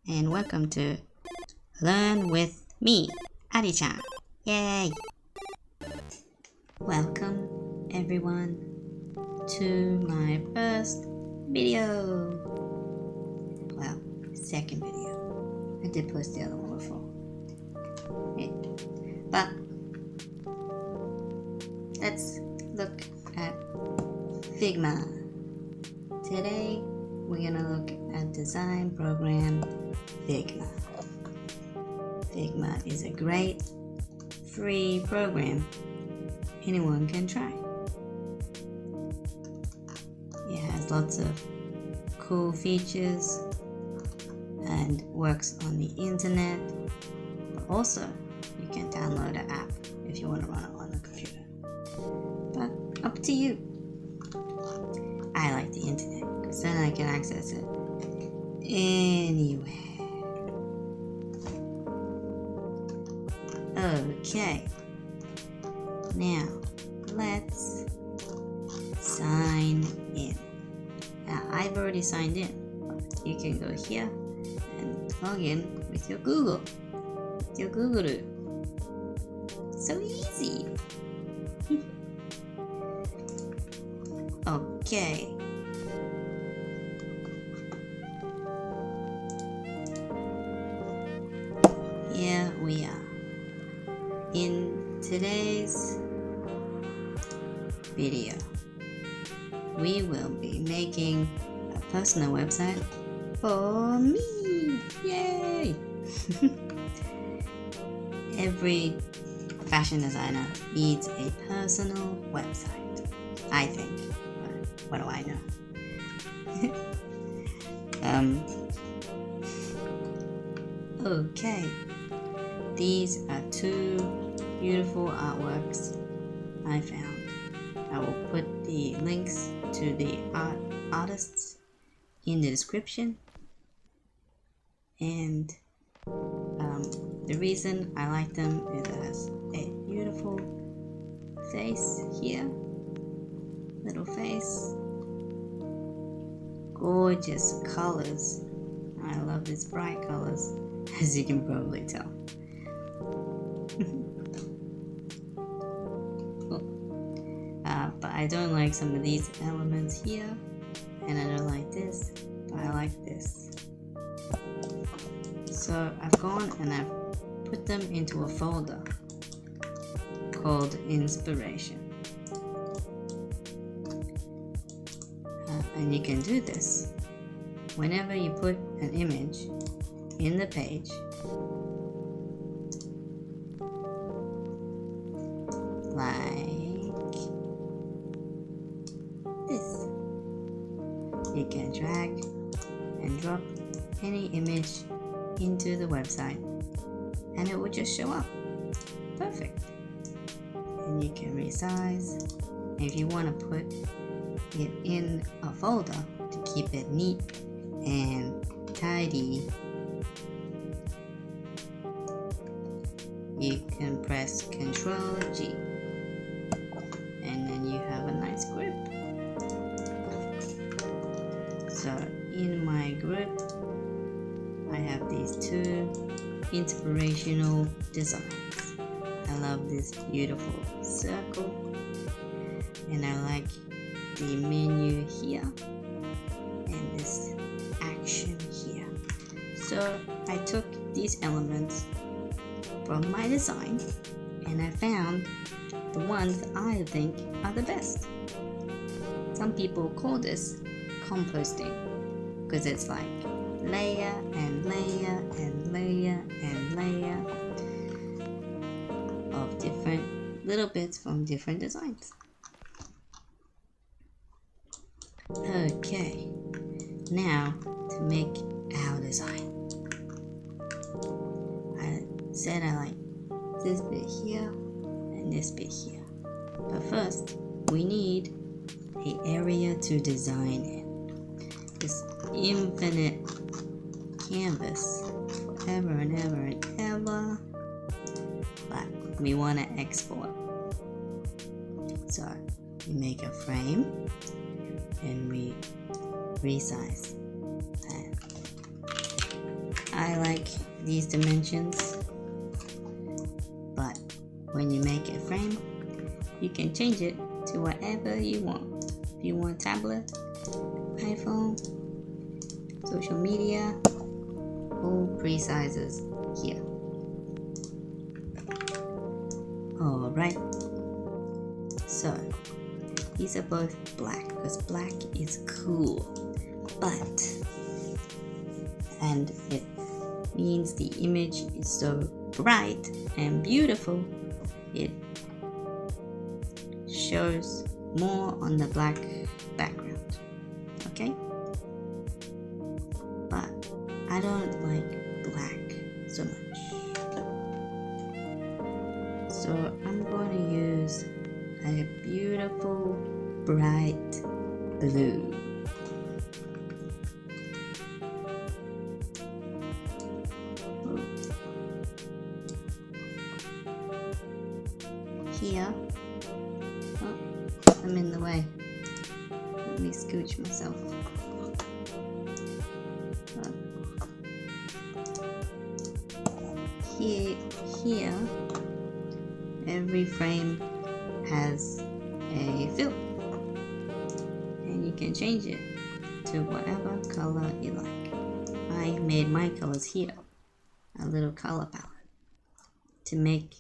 and welcome to Learn with me, Arichan. Yay! Welcome everyone to my first video. Well, second video. I did post the other one before. Yeah. But let's look at Figma. Today we're gonna look at design program Figma. Figma is a great free program anyone can try. It has lots of cool features and works on the internet, but also you can download an app if you want to run it on the computer. But up to you. I like the internet because then I can access it anywhere. Okay, now let's sign in. Now I've already signed in, but you can go here and log in with your Google. So easy. Okay. Here we are. In today's video, we will be making a personal website for me. Yay! Every fashion designer needs a personal website, I think. What do I know? Okay. These are two beautiful artworks I found. I will put the links to the artists in the description. And the reason I like them is it has a beautiful face here. Little face. Gorgeous colors. I love these bright colors, as you can probably tell. But I don't like some of these elements here, and I don't like this, but I like this. So I've gone and I've put them into a folder called Inspiration. And you can do this whenever you put an image in the page. Like this. You can drag and drop any image into the website and it will just show up. Perfect. And you can resize. If you want to put it in a folder to keep it neat and tidy, you can press Ctrl G and then you have a nice group. So in my group I have these two inspirational designs. I love this beautiful circle and I like the menu here and this action here. So I took these elements from my design and I found the ones I think are the best. Some people call this composting because it's like layer and layer and layer and layer of different little bits from different designs. Okay, now to make our design. I said I like this bit here and this bit here. But first, we need an area to design in. This infinite canvas forever and ever and ever. But we want to export. So we make a frame and we resize that. I like these dimensions, but when you make a frame, you can change it to whatever you want. If you want tablet, iPhone, social media, all pre-sizes here. Alright, so these are both black because black is cool, and it means the image is so bright and beautiful, it shows more on the black background. Okay, but I don't like black so much, so I'm going to use a beautiful bright blue. Here, oh, I'm in the way. Let me scooch myself. Here, every frame has a fill, and you can change it to whatever color you like. I made my colors here, a little color palette, to make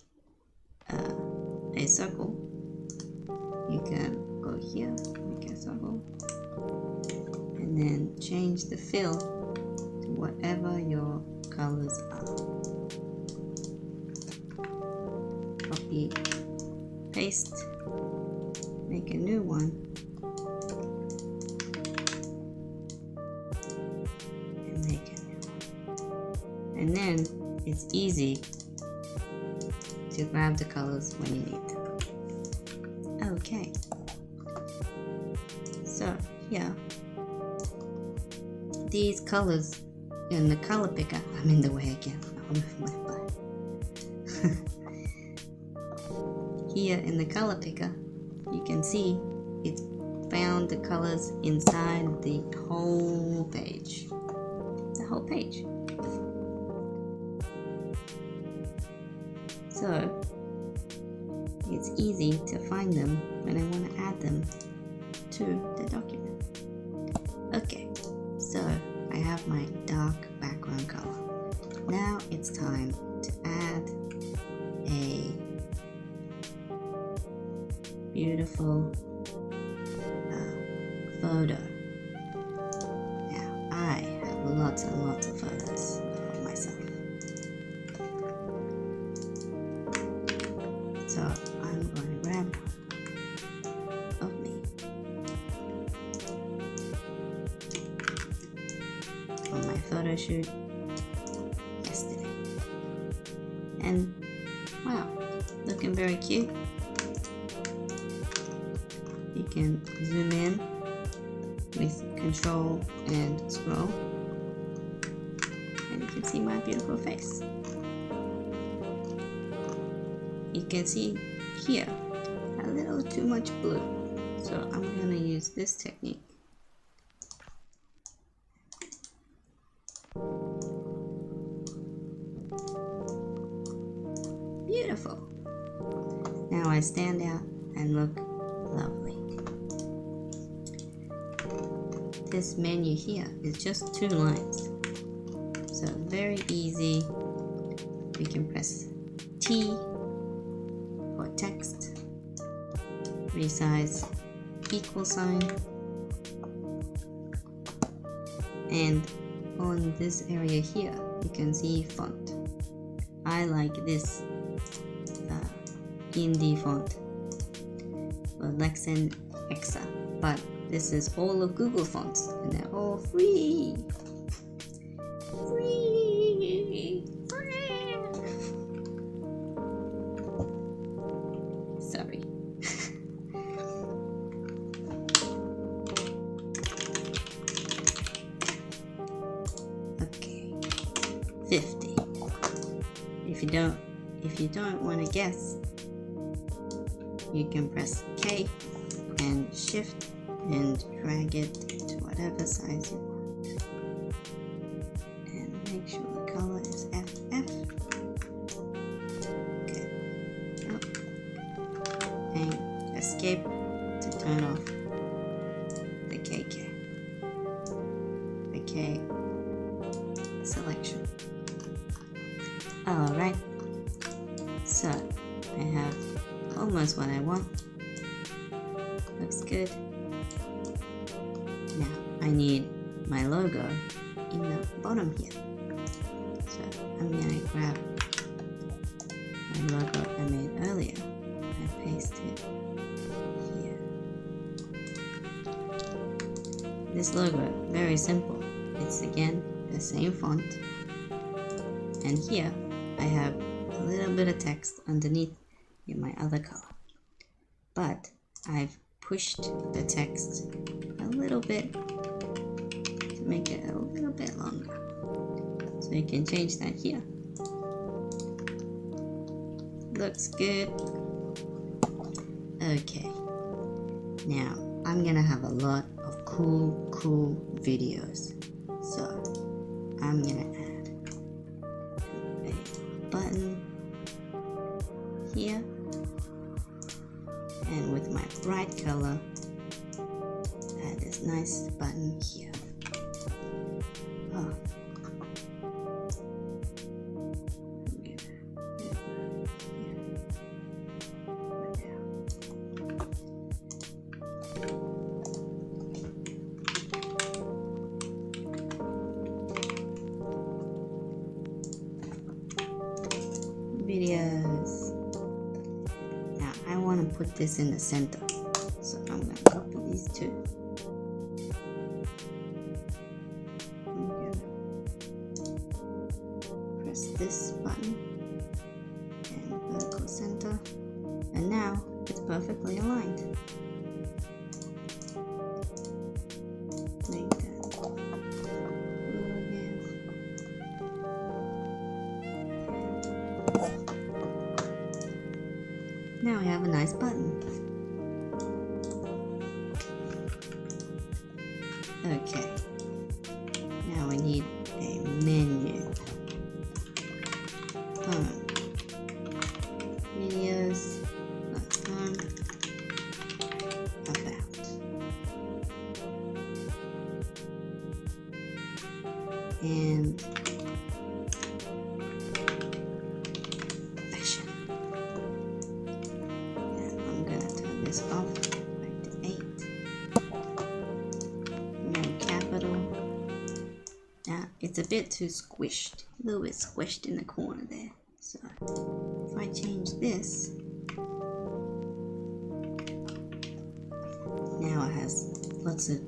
a circle. You can go here, make a circle, and then change the fill to whatever your colors are. Copy, paste, make a new one, and make a new one. And then it's easy to grab the colors when you need them. Okay, so yeah, these colors in the color picker, I'm in the way again, I'll move my butt. Here in the color picker, you can see it's found the colors inside the whole page. The whole page. So it's easy to find them when I want to add them to the document. Okay, so I have my dark background color. Now it's time to add a beautiful photo. Now I have lots and lots of photos of myself. So I'm going to grab one of me on my photo shoot yesterday. And wow, looking very cute. You can zoom in with control and scroll, and you can see my beautiful face. You can see here a little too much blue, so I'm going to use this technique. Beautiful. Now I stand out and look lovely. This menu here is just 2 lines, so very easy. We can press T for text, resize, equal sign, and on this area here you can see font. I like this indie font for Lexan Exa, but this is all of Google fonts and they're all free. Sorry. Okay, 50. If you don't want to guess, you can press K and Shift and drag it to whatever size you want, and make sure the escape to turn off the KK. The K selection. Alright, so I have almost what I want. Looks good. Now I need my logo in the bottom here. So I'm gonna grab my logo I made earlier and paste it here. This logo, very simple. It's again the same font. And here I have a little bit of text underneath in my other color. But I've pushed the text a little bit to make it a little bit longer. So you can change that here. Looks good. Okay. Now I'm gonna have a lot of cool videos. So I'm gonna add a button here. And with my bright color, add this nice button here. Oh. Videos. Now I want to put this in the center, so I'm going to couple these two. I'm going to press this button and vertical center, and now it's perfectly aligned. Make that blue again. Now we have a nice button. Okay. Now we need a menu. Home. Videos. That's home. About. And fashion. This off back to 8. No capital. Now it's a bit too squished, a little bit squished in the corner there. So if I change this, now it has lots of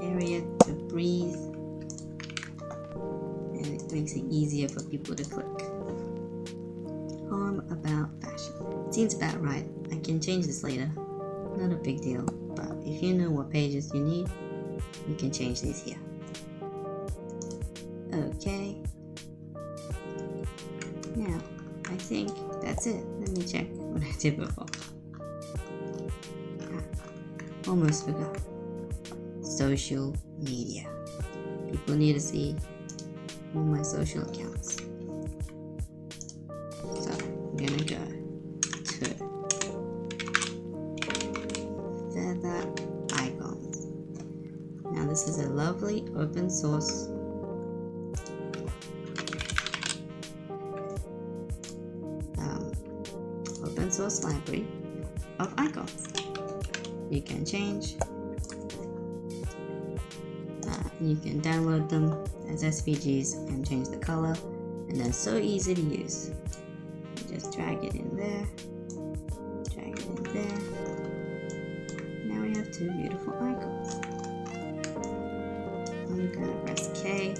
area to breathe, and it makes it easier for people to click. Home about fashion. Seems about right. I can change this later. Not a big deal. But if you know what pages you need, you can change these here. Okay. Now, I think that's it. Let me check what I did before. Almost forgot. Social media. People need to see all my social accounts. So, I'm gonna go to feather icons. Now this is a lovely open source library of icons. You can change. You can download them as SVGs and change the color, and they're so easy to use. You just drag it in there, drag it in there. Now we have two beautiful icons. I'm gonna press K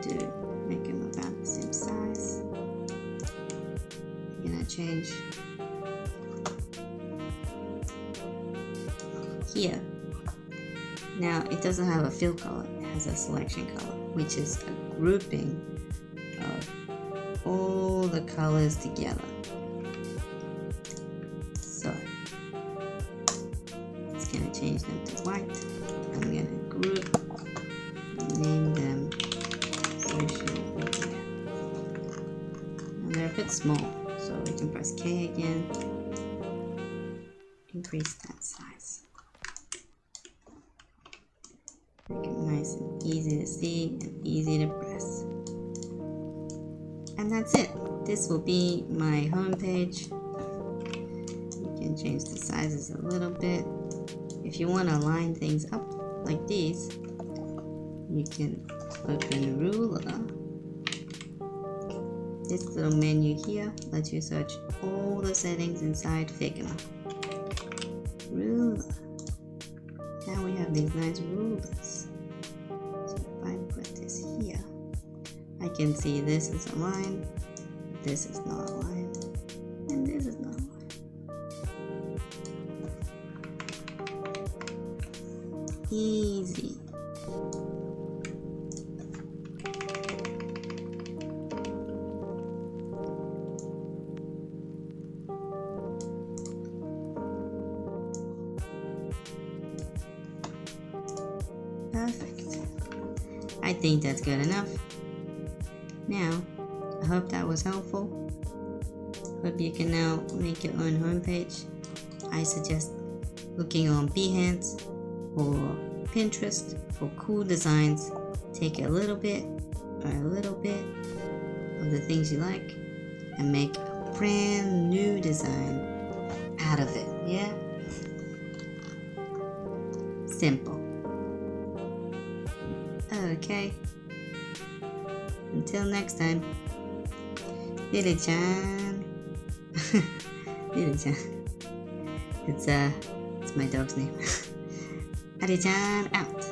to make them about the same size. I'm gonna change here. Now it doesn't have a fill color, it has a selection color, which is a grouping of all the colors together. So it's gonna change them to white. I'm gonna group and name them social media. Now they're a bit small, so we can press K again. increase that size. Make it nice and easy to see and easy to press. And that's it. This will be my home page. You can change the sizes a little bit. If you want to line things up like these, you can open Ruler. This little menu here lets you search all the settings inside Figma. Ruler. Now we have these nice rulers. So if I put this here, I can see this is a line, this is not a line, and this is not a line. Easy. Perfect. I think that's good enough. Now, I hope that was helpful. Hope you can now make your own homepage. I suggest looking on Behance or Pinterest for cool designs. Take a little bit or a little bit of the things you like and make a brand new design out of it, yeah? Simple. Okay. Until next time. Arichan. Arichan. It's my dog's name. Arichan out.